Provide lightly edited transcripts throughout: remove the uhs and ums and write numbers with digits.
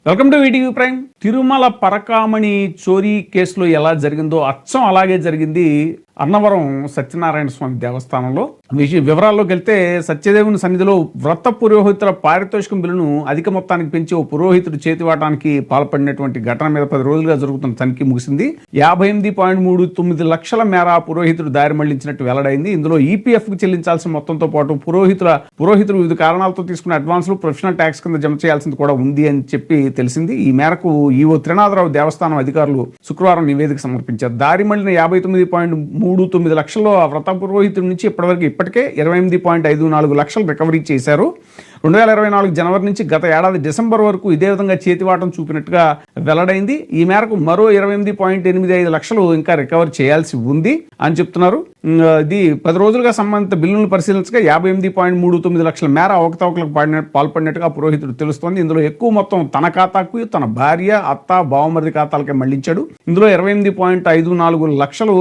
Welcome to VTV prime. Tirumala Parakamani చోరీ కేసులో ఎలా జరిగిందో అచ్చం అలాగే జరిగింది అన్నవరం సత్యనారాయణ స్వామి దేవస్థానంలో. వివరాల్లోకి వెళ్తే, సత్యదేవుని సన్నిధిలో వ్రత పురోహితుల పారితోషికం బిల్లును అధిక మొత్తానికి పెంచి ఓ పురోహితుడు చేతివాటానికి పాల్పడినటువంటి ఘటన మీద 10 రోజులుగా జరుగుతున్న తనిఖీ ముగిసింది. 58.39 లక్షల మేర పురోహితుడు దారి మళ్లించినట్టు వెల్లడైంది. ఇందులో ఈపీఎఫ్ కు చెల్లించాల్సిన మొత్తంతో పాటు పురోహితులు వివిధ కారణాలతో తీసుకున్న అడ్వాన్సులు ప్రొఫెషనల్ ట్యాక్స్ కింద జమ చేయాల్సింది కూడా ఉంది అని చెప్పి తెలిసింది. ఈ మేరకు ఈవో త్రినాథరావు దేవస్థానం అధికారులు శుక్రవారం నివేదిక సమర్పించారు. దారి మళ్లిన 59.39 లక్షల్లో ఆ వ్రత పురోహితుడి నుంచి ఇప్పటికే 28.54 లక్షలు రికవరీ చేశారు. 2024 జనవరి నుంచి గత ఏడాది డిసెంబర్ వరకు ఇదే విధంగా చేతివాటం చూపినట్టుగా వెల్లడైంది. ఈ మేరకు మరో 28.85 లక్షలు ఇంకా రికవర్ చేయాల్సి ఉంది అని చెప్తున్నారు. ఇది 10 రోజులుగా సంబంధిత బిల్లులను పరిశీలించగా 58.39 లక్షల మేర అవకతవకలకు పాల్పడినట్టుగా పురోహితుడు తెలుస్తోంది. ఇందులో ఎక్కువ మొత్తం తన ఖాతాకు, తన భార్య, అత్త, బావమరిది ఖాతాలకే మళ్లించాడు. ఇందులో 28.54 లక్షలు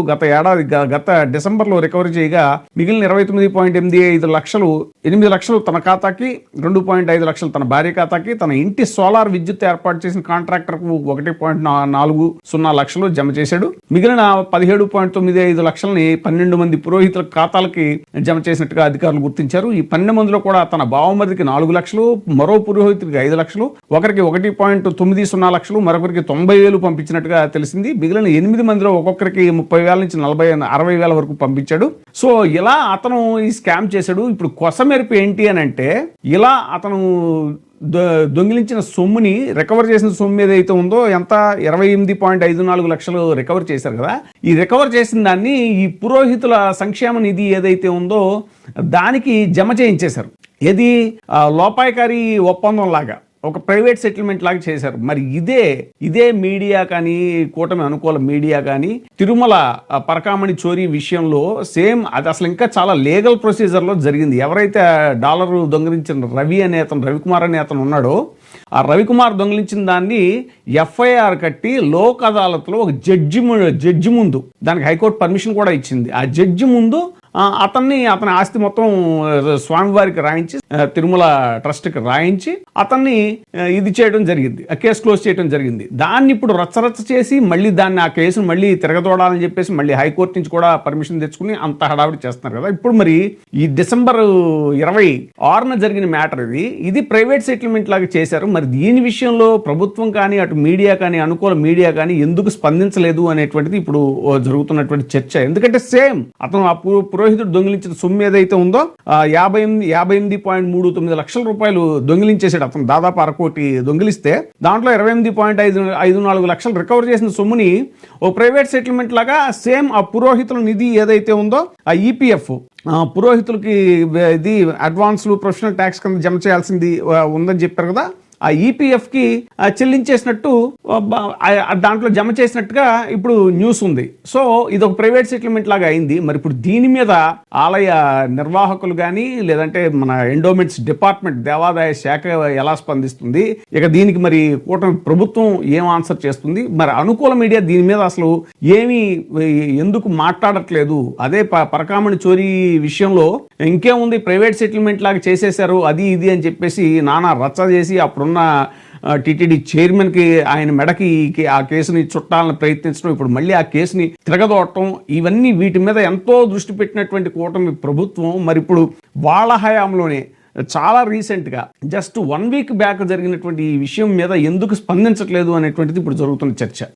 గత డిసెంబర్లో రికవరీ చేయగా, మిగిలిన 29.85 లక్షలు 8 లక్షలు తన ఖాతాకి, 2.5 లక్షలు తన భార్య ఖాతాకి, తన ఇంటి సోలార్ విద్యుత్ ఏర్పాటు చేసిన కాంట్రాక్టర్కు 1.40 లక్షలు జమ చేశాడు. మిగిలిన 17.95 లక్షలని 12 మంది పురోహితుల ఖాతాలకి జమ చేసినట్టుగా అధికారులు గుర్తించారు. ఈ 12 మందిలో కూడా తన బావమరిదికి 4 లక్షలు, మరో పురోహితుడికి 5 లక్షలు, ఒకరికి 1.90 లక్షలు, మరొకరికి 90,000 పంపించినట్టుగా తెలిసింది. మిగిలిన 8 మందిలో ఒక్కొక్కరికి 30,000 నుంచి 60,000 వరకు పంపించాడు. సో ఇలా అతను ఈ స్కామ్ చేశాడు. ఇప్పుడు కొసమెరుపు ఏంటి అని అంటే, ఇలా అతను దొంగిలించిన సొమ్ముని, రికవర్ చేసిన సొమ్ము ఏదైతే ఉందో, ఎంత 28.54 లక్షలు రికవర్ చేశారు కదా, ఈ రికవర్ చేసిన దాన్ని ఈ పురోహితుల సంక్షేమ నిధి ఏదైతే ఉందో దానికి జమ చేయించేశారు. ఏది లోపాయకారి ఒప్పందం లాగా, ఒక ప్రైవేట్ సెటిల్మెంట్ లాగా చేశారు. మరి ఇదే మీడియా కానీ, కూటమి అనుకూల మీడియా కానీ, తిరుమల పరకామణి చోరీ విషయంలో సేమ్ అది అసలు ఇంకా చాలా లీగల్ ప్రొసీజర్లో జరిగింది. ఎవరైతే డాలర్ దొంగిలించిన రవికుమార్ అనే అతను ఉన్నాడో, ఆ రవికుమార్ దొంగిలించిన దాన్ని ఎఫ్ఐఆర్ కట్టి లోక్ అదాలత్లో ఒక జడ్జి ముందు, దానికి హైకోర్టు పర్మిషన్ కూడా ఇచ్చింది, ఆ జడ్జి ముందు అతని ఆస్తి మొత్తం స్వామివారికి రాయించి, తిరుమల ట్రస్ట్కి రాయించి అతన్ని ఇది చేయడం జరిగింది, ఆ కేసు క్లోజ్ చేయడం జరిగింది. దాన్ని ఇప్పుడు రచ్చరచ్చ చేసి మళ్ళీ ఆ కేసును మళ్ళీ తిరగదోడాలని చెప్పేసి మళ్ళీ హైకోర్టు నుంచి కూడా పర్మిషన్ తెచ్చుకుని అంత హడావిడి చేస్తున్నారు కదా. ఇప్పుడు మరి ఈ డిసెంబర్ 26న జరిగిన మ్యాటర్ ఇది ప్రైవేట్ సెటిల్మెంట్ లాగా చేశారు. మరి దీని విషయంలో ప్రభుత్వం కానీ, అటు మీడియా కానీ, అనుకూల మీడియా కానీ ఎందుకు స్పందించలేదు అనేటువంటిది ఇప్పుడు జరుగుతున్నటువంటి చర్చ. ఎందుకంటే సేమ్ అతను ఆ పురోహితుడు దొంగిలించిన సొమ్ము ఏదైతే ఉందో 58.39 లక్షల రూపాయలు దొంగిలించేసాడు అతను. దాదాపు 1 కోటి దొంగిలిస్తే దాంట్లో 28.54 లక్షలు రికవర్ చేసిన సొమ్ముని ఓ ప్రైవేట్ సెటిల్మెంట్ లాగా సేమ్ ఆ పురోహితుల నిధి ఏదైతే ఉందో, ఆ ఈపీఎఫ్ పురోహితులకి ఇది అడ్వాన్స్లు ప్రొఫెషనల్ ట్యాక్స్ కింద జమ చేయాల్సింది ఉందని చెప్పారు కదా, ఆ ఈపీఎఫ్కి చెల్లించేసినట్టు దాంట్లో జమ చేసినట్టుగా ఇప్పుడు న్యూస్ ఉంది. సో ఇది ఒక ప్రైవేట్ సెటిల్మెంట్ లాగా అయింది. మరి ఇప్పుడు దీని మీద ఆలయ నిర్వాహకులు కానీ, లేదంటే మన ఎండోమెంట్స్ డిపార్ట్మెంట్, దేవాదాయ శాఖ ఎలా స్పందిస్తుంది, ఇక దీనికి మరి కూటమి ప్రభుత్వం ఏం ఆన్సర్ చేస్తుంది, మరి అనుకూల మీడియా దీని మీద అసలు ఎందుకు మాట్లాడట్లేదు? అదే పరకామణి చోరీ విషయంలో ఇంకేముంది, ప్రైవేట్ సెటిల్మెంట్ లాగా చేసేశారు, అది ఇది అని చెప్పేసి నానా రచ్చ చేసి అప్పుడున్న టీటీడీ చైర్మన్కి ఆయన మెడకి ఆ కేసుని చుట్టాలని ప్రయత్నించడం, ఇప్పుడు మళ్ళీ ఆ కేసుని తిరగదోడటం, ఇవన్నీ వీటి మీద ఎంతో దృష్టి పెట్టినటువంటి కూటమి ప్రభుత్వం మరి ఇప్పుడు వాళ్ళ హయాంలోనే చాలా రీసెంట్గా జస్ట్ 1 వీక్ బ్యాక్ జరిగినటువంటి ఈ విషయం మీద ఎందుకు స్పందించట్లేదు అనేటువంటిది ఇప్పుడు జరుగుతున్న చర్చ.